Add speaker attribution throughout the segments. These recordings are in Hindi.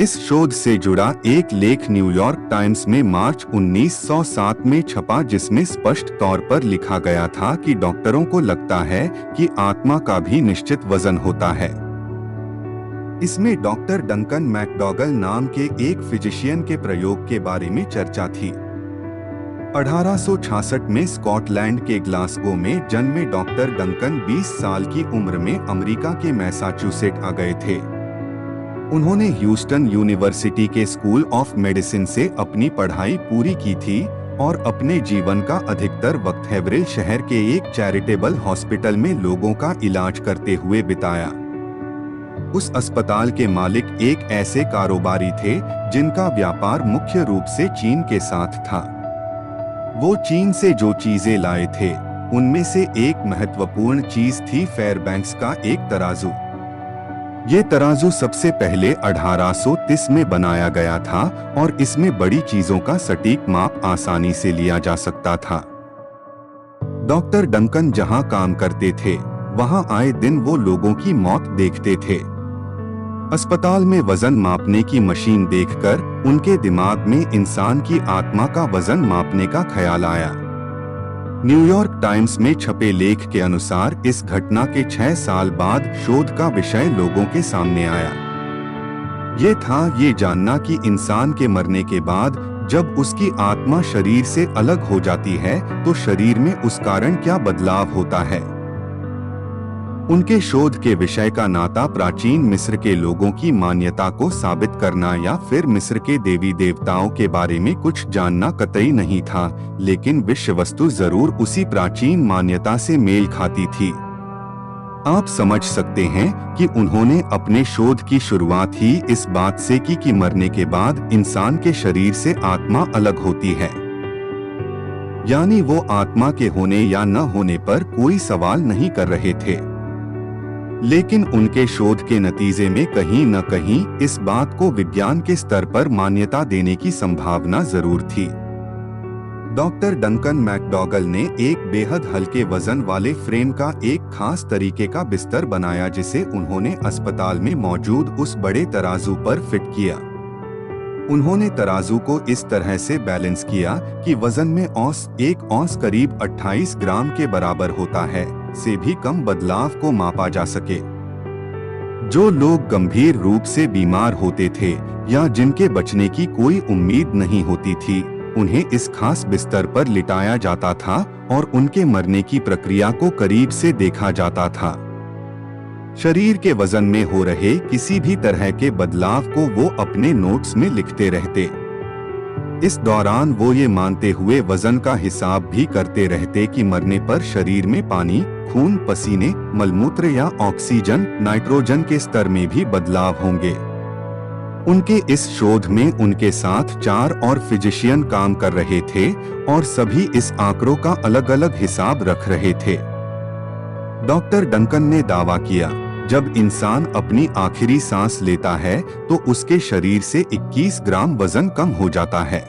Speaker 1: इस शोध से जुड़ा एक लेख न्यूयॉर्क टाइम्स में मार्च 1907 में छपा, जिसमें स्पष्ट तौर पर लिखा गया था कि डॉक्टरों को लगता है कि आत्मा का भी निश्चित वजन होता है। इसमें डॉक्टर डंकन मैकडॉगल नाम के एक फिजिशियन के प्रयोग के बारे में चर्चा थी। 1866 में स्कॉटलैंड के ग्लासगो में जन्मे डॉक्टर डंकन 20 साल की उम्र में अमेरिका के मैसाचुसेट आ गए थे। उन्होंने ह्यूस्टन यूनिवर्सिटी के स्कूल ऑफ मेडिसिन से अपनी पढ़ाई पूरी की थी और अपने जीवन का अधिकतर वक्त हेवरेल शहर के एक चैरिटेबल हॉस्पिटल में लोगों का इलाज करते हुए बिताया। उस अस्पताल के मालिक एक ऐसे कारोबारी थे जिनका व्यापार मुख्य रूप से चीन के साथ था। वो चीन से जो चीजें लाए थे उनमें से एक महत्वपूर्ण चीज थी फेयरबैंक्स का एक तराजू। ये तराजू सबसे पहले 1830 में बनाया गया था और इसमें बड़ी चीजों का सटीक माप आसानी से लिया जा सकता था। डॉक्टर डंकन जहां काम करते थे वहां आए दिन वो लोगों की मौत देखते थे। अस्पताल में वजन मापने की मशीन देखकर उनके दिमाग में इंसान की आत्मा का वजन मापने का ख्याल आया। न्यूयॉर्क टाइम्स में छपे लेख के अनुसार इस घटना के 6 साल बाद शोध का विषय लोगों के सामने आया। ये था ये जानना कि इंसान के मरने के बाद जब उसकी आत्मा शरीर से अलग हो जाती है तो शरीर में उस कारण क्या बदलाव होता है। उनके शोध के विषय का नाता प्राचीन मिस्र के लोगों की मान्यता को साबित करना या फिर मिस्र के देवी देवताओं के बारे में कुछ जानना कतई नहीं था, लेकिन विषय वस्तु जरूर उसी प्राचीन मान्यता से मेल खाती थी। आप समझ सकते हैं कि उन्होंने अपने शोध की शुरुआत ही इस बात से की कि मरने के बाद इंसान के शरीर से आत्मा अलग होती है, यानी वो आत्मा के होने या न होने पर कोई सवाल नहीं कर रहे थे। लेकिन उनके शोध के नतीजे में कहीं न कहीं इस बात को विज्ञान के स्तर पर मान्यता देने की संभावना जरूर थी। डॉक्टर डंकन मैकडॉगल ने एक बेहद हल्के वजन वाले फ्रेम का एक खास तरीके का बिस्तर बनाया, जिसे उन्होंने अस्पताल में मौजूद उस बड़े तराजू पर फिट किया। उन्होंने तराजू को इस तरह से बैलेंस किया कि वजन में एक औंस करीब 28 ग्राम के बराबर होता है से भी कम बदलाव को मापा जा सके। जो लोग गंभीर रूप से बीमार होते थे या जिनके बचने की कोई उम्मीद नहीं होती थी, उन्हें इस खास बिस्तर पर लिटाया जाता था और उनके मरने की प्रक्रिया को करीब से देखा जाता था। शरीर के वजन में हो रहे किसी भी तरह के बदलाव को वो अपने नोट्स में लिखते रहते। इस दौरान वो ये मानते हुए वजन का हिसाब भी करते रहते कि मरने पर शरीर में पानी, खून, पसीने, मलमूत्र या ऑक्सीजन, नाइट्रोजन के स्तर में भी बदलाव होंगे। उनके इस शोध में उनके साथ 4 और फिजिशियन काम कर रहे थे और सभी इस आंकड़ों का अलग अलग हिसाब रख रहे थे। डॉक्टर डंकन ने दावा किया, जब इंसान अपनी आखिरी सांस लेता है तो उसके शरीर से 21 ग्राम वजन कम हो जाता है।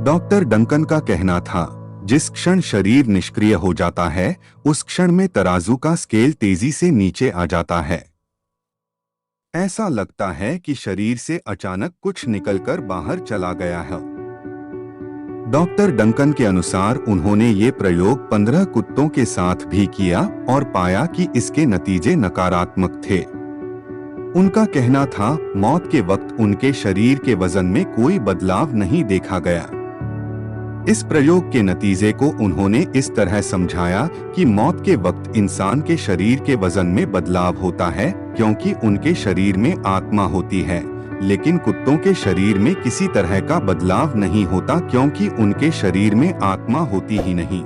Speaker 1: डॉक्टर डंकन का कहना था, जिस क्षण शरीर निष्क्रिय हो जाता है उस क्षण में तराजू का स्केल तेजी से नीचे आ जाता है। ऐसा लगता है कि शरीर से अचानक कुछ निकलकर बाहर चला गया है। डॉक्टर डंकन के अनुसार उन्होंने ये प्रयोग 15 कुत्तों के साथ भी किया और पाया कि इसके नतीजे नकारात्मक थे। उनका कहना था, मौत के वक्त उनके शरीर के वजन में कोई बदलाव नहीं देखा गया। इस प्रयोग के नतीजे को उन्होंने इस तरह समझाया कि मौत के वक्त इंसान के शरीर के वजन में बदलाव होता है क्योंकि उनके शरीर में आत्मा होती है, लेकिन कुत्तों के शरीर में किसी तरह का बदलाव नहीं होता क्योंकि उनके शरीर में आत्मा होती ही नहीं।